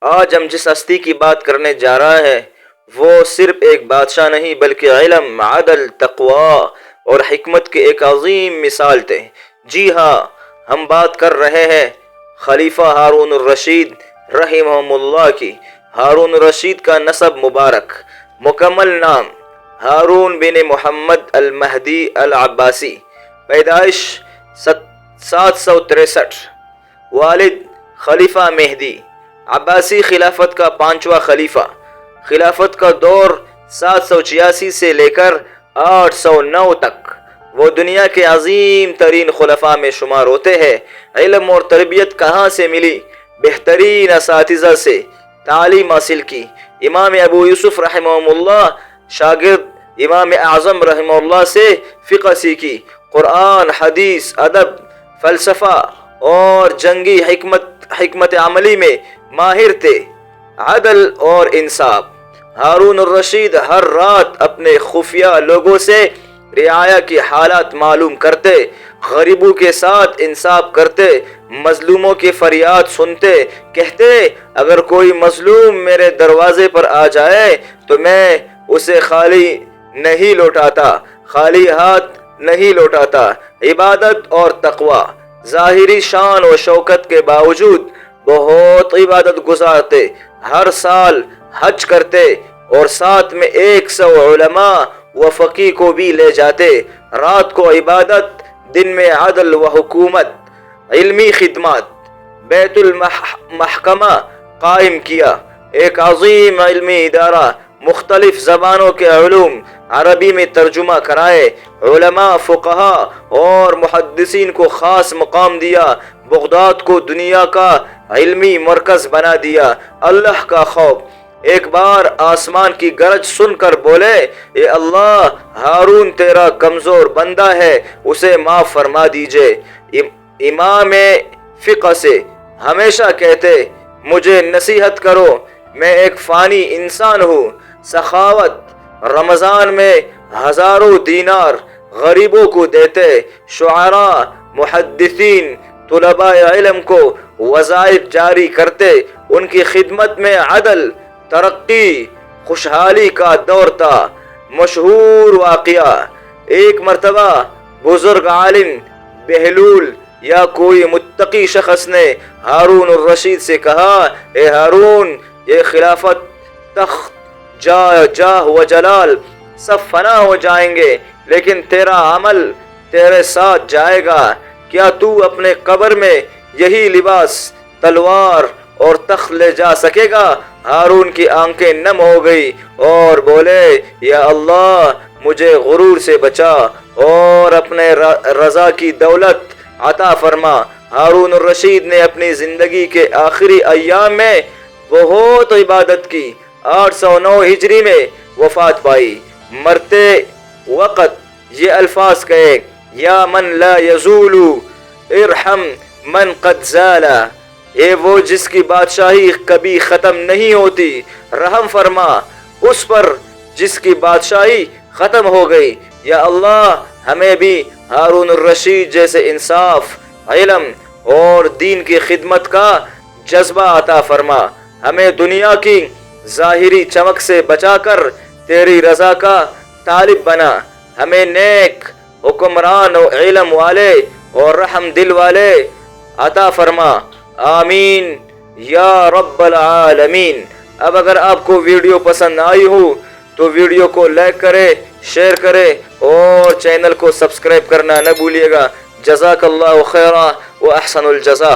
آج ہم جس ہستی کی بات کرنے جا رہا ہے وہ صرف ایک بادشاہ نہیں بلکہ علم، عدل، تقوی اور حکمت کے ایک عظیم مثال تھے۔ جی ہاں، ہم بات کر رہے ہیں خلیفہ ہارون الرشید رحمہ اللہ کی۔ ہارون الرشید کا نسب مبارک، مکمل نام ہارون بن محمد المہدی العباسی، پیدائش 763، والد خلیفہ مہدی عباسی، خلافت کا پانچواں خلیفہ۔ خلافت کا دور 786 سے لے کر 809 تک۔ وہ دنیا کے عظیم ترین خلفاء میں شمار ہوتے ہیں۔ علم اور تربیت کہاں سے ملی؟ بہترین اساتذہ سے تعلیم حاصل کی۔ امام ابو یوسف رحمہ اللہ شاگرد امام اعظم رحمہ اللہ سے فقہ سیکھی۔ قرآن، حدیث، ادب، فلسفہ اور جنگی حکمت عملی میں ماہر تھے۔ عدل اور انصاف، ہارون الرشید ہر رات اپنے خفیہ لوگوں سے رعایا کی حالات معلوم کرتے، غریبوں کے ساتھ انصاف کرتے، مظلوموں کی فریاد سنتے، کہتے اگر کوئی مظلوم میرے دروازے پر آ جائے تو میں اسے خالی ہاتھ نہیں لوٹاتا۔ عبادت اور تقوی، ظاہری شان و شوکت کے باوجود بہت عبادت گزارتے، ہر سال حج کرتے اور ساتھ میں 100 علماء و فقیہ کو بھی لے جاتے۔ رات کو عبادت، دن میں عدل و حکومت، علمی خدمات۔ بیت المحکمہ قائم کیا، ایک عظیم علمی ادارہ، مختلف زبانوں کے علوم عربی میں ترجمہ کرائے، علماء، فقہا اور محدثین کو خاص مقام دیا، بغداد کو دنیا کا علمی مرکز بنا دیا۔ اللہ کا خوف، ایک بار آسمان کی گرج سن کر بولے اے اللہ، ہارون تیرا کمزور بندہ ہے، اسے معاف فرما دیجئے۔ امام فقہ سے ہمیشہ کہتے مجھے نصیحت کرو، میں ایک فانی انسان ہوں۔ سخاوت، رمضان میں ہزاروں دینار غریبوں کو دیتے، شعراء، محدثین، طلباء علم کو وظائف جاری کرتے، ان کی خدمت میں عدل، ترقی، خوشحالی کا دور تھا۔ مشہور واقعہ، ایک مرتبہ بزرگ عالم بہلول یا کوئی متقی شخص نے ہارون الرشید سے کہا اے ہارون، یہ خلافت، تخت، جاہ و جلال سب فنا ہو جائیں گے لیکن تیرا عمل تیرے ساتھ جائے گا، کیا تو اپنے قبر میں یہی لباس، تلوار اور تخت لے جا سکے گا؟ ہارون کی آنکھیں نم ہو گئی اور بولے یا اللہ، مجھے غرور سے بچا اور اپنے رضا کی دولت عطا فرما۔ ہارون الرشید نے اپنی زندگی کے آخری ایام میں بہت عبادت کی۔ 809 ہجری میں وفات پائی۔ مرتے وقت یہ الفاظ کہے یا من لا یزول ارحم من قد زال، اے وہ جس کی بادشاہی کبھی ختم نہیں ہوتی، رحم فرما اس پر جس کی بادشاہی ختم ہو گئی۔ یا اللہ، ہمیں بھی ہارون الرشید جیسے انصاف، علم اور دین کی خدمت کا جذبہ عطا فرما۔ ہمیں دنیا کی ظاہری چمک سے بچا کر تیری رضا کا طالب بنا۔ ہمیں نیک حکمران و علم والے اور رحم دل والے عطا فرما، آمین یا رب العالمین۔ اب اگر آپ کو ویڈیو پسند آئی ہو تو ویڈیو کو لائک کرے، شیئر کرے اور چینل کو سبسکرائب کرنا نہ بھولیے گا۔ جزاک اللہ خیرا و احسن الجزا۔